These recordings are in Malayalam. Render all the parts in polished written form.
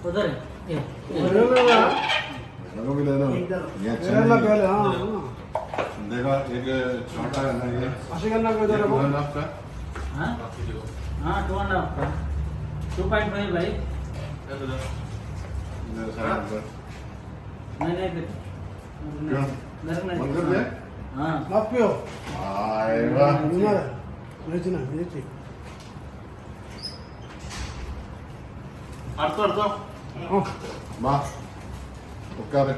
उधर देखा एक छोटा है ना ये आपका हाँ 2.5 का 2.5 भाई नहीं क्यों बंद कर दे हाँ आप पियो आएगा बेचना बेची अर्थ വാ ഉക്കാറ്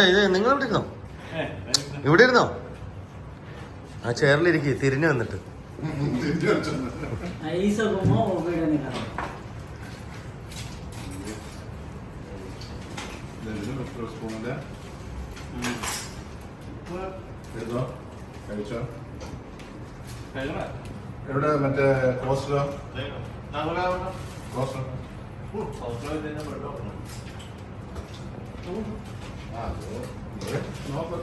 ഇത് നിങ്ങൾ ഇവിടെ ഇരുന്നോ ഇവിടെ ഇരുന്നോ ആ ചെയറിലിരിക്കും തിരിഞ്ഞു വന്നിട്ട് ऐसा घूमो वो वीडियो निकालो സ്പൂണിന്റെ ഏതോ കഴിച്ചോ എവിടെ മറ്റേ കോസ്റ്റോ കോസ്റ്റോ നോക്കാം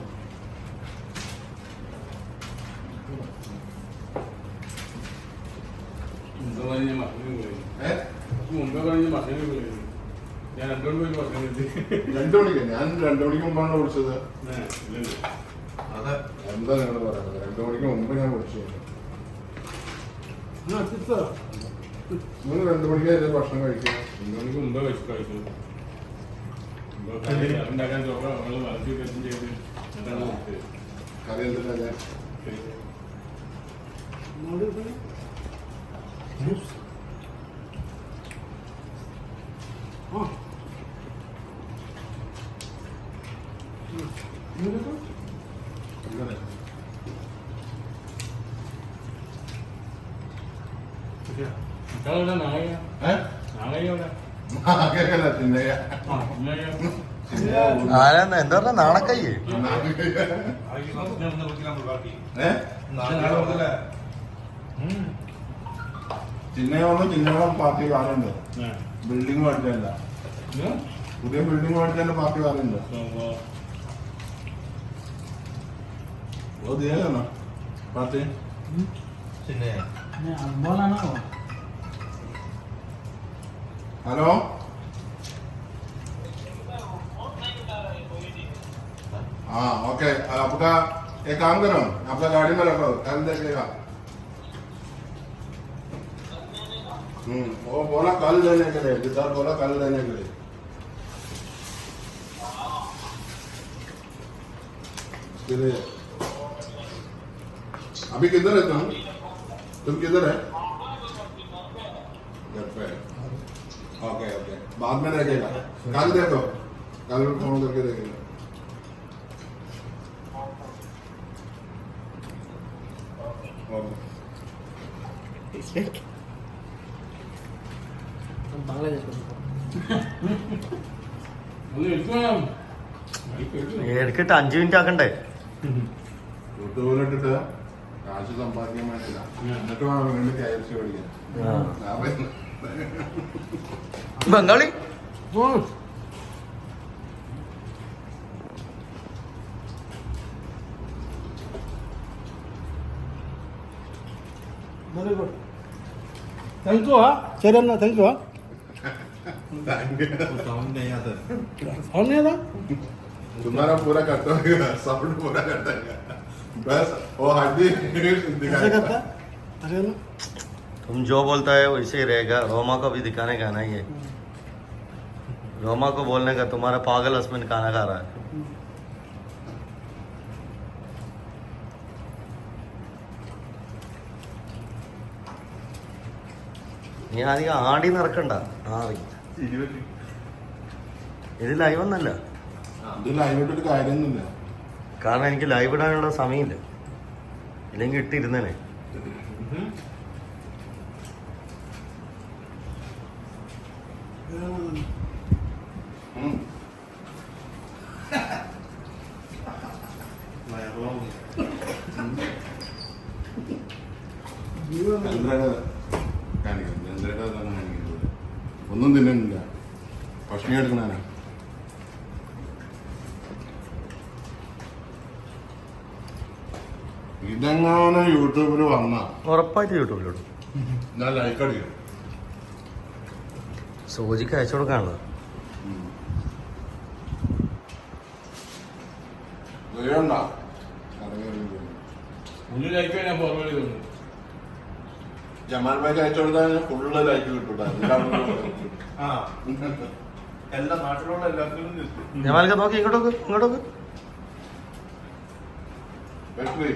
ഞാൻ 2 മണിക്ക് പറഞ്ഞു 2 മണിക്ക് ഞാൻ 2 മണിക്ക് മുമ്പാണ് വിളിച്ചത് അതെ എന്താ നിങ്ങൾ പറയുന്നത് 2 മണിക്ക് മുമ്പ് ഞാൻ വിളിച്ചു നിങ്ങൾ 2 മണിക്ക് ഭക്ഷണം കഴിക്കുക 2 മണിക്ക് മുമ്പേ കഴിച്ചു ഉണ്ടാക്കാൻ ചോറ് നമ്മൾ വളർത്തി കഴിച്ചും ചെയ്ത് എന്താണ് കൊടുത്തത് കറി എന്തിനാ ആരാ എന്താ പറഞ്ഞ നാണക്കയ്യേ ചിന്നയോളം പാർട്ടി കാണുന്നുണ്ട് ബിൽഡിംഗ് മേടിച്ചല്ല പുതിയ ബിൽഡിംഗ് മേടിച്ചതിന്റെ പാർട്ടി കാണുന്നുണ്ട് പാർട്ടി बोला ना वो हेलो हाँ ओके आपका एक काम करो आपका गाड़ी में रखो कल देखेगा वो बोला कल देने के लिए जिधर बोला कल देने के लिए इसके लिए अभी किधर है तुम किधर है घर पे ओके ओके बाद में देखेगा कल देखो कल फोन करके देखेगा बांग्लादेश എടുക്കിട്ട് 5 മിനിറ്റ് ആക്കണ്ടേ യൂട്യൂബിലിട്ടിട്ട് കാശ് സമ്പാദിക്കാൻ വേണ്ടിയില്ല എന്നിട്ട് വേണം വീണ്ടും KFC മേടിക്കാൻ Bengali very good thank you हाँ चरण थैंक यू हाँ साउंड नहीं आता और नहीं था तुम्हारा पूरा करता है साउंड पूरा करता है बस वो हड्डी कैसे करता है अरे ना तुम जो बोलता है वैसे ही रहेगा रोमा को भी दिखाने का ना ये रोमा को बोलने का तुम्हारा पागल हस्बैंड खाना खा रहा है നീ അധികം ആടി നടക്കണ്ട ആറി ഇത് ലൈവ് ഒന്നല്ല ഇത് ലൈവായിട്ടൊരു കാര്യമൊന്നുമില്ല കാരണം എനിക്ക് ലൈവ് ഇടാനുള്ള സമയമില്ല ഇല്ലെങ്കിൽ ഇട്ടിരുന്നേനെ ഒന്നും തിന്നുന്നില്ല ഭക്ഷണം എടുക്കണാനാ ഇതെങ്ങാനും യൂട്യൂബിൽ വന്ന ഉറപ്പായിട്ട് യൂട്യൂബിലിടും. ഞാൻ ലൈക്ക് അടിക്കും. സോജിക്ക് അയച്ചു കൊടുക്കാണല്ലോ. വേണ്ട മുന്നിൽ ലൈക്ക് ഞാൻ ഫോർവേഡ് ചെയ്തു. ജമാൽ ഭായിക്ക് അയച്ചു കൊടുത്താൽ ഫുള്ള് ലൈക്ക് കിട്ടൂട്ടാ. എല്ലാ നാട്ടിലുള്ള എല്ലാത്തിനും ജമാലിക്ക നോക്കി ഇങ്ങോട്ടൊക്കെ ഇങ്ങോട്ടൊക്കെ. വെട്ടി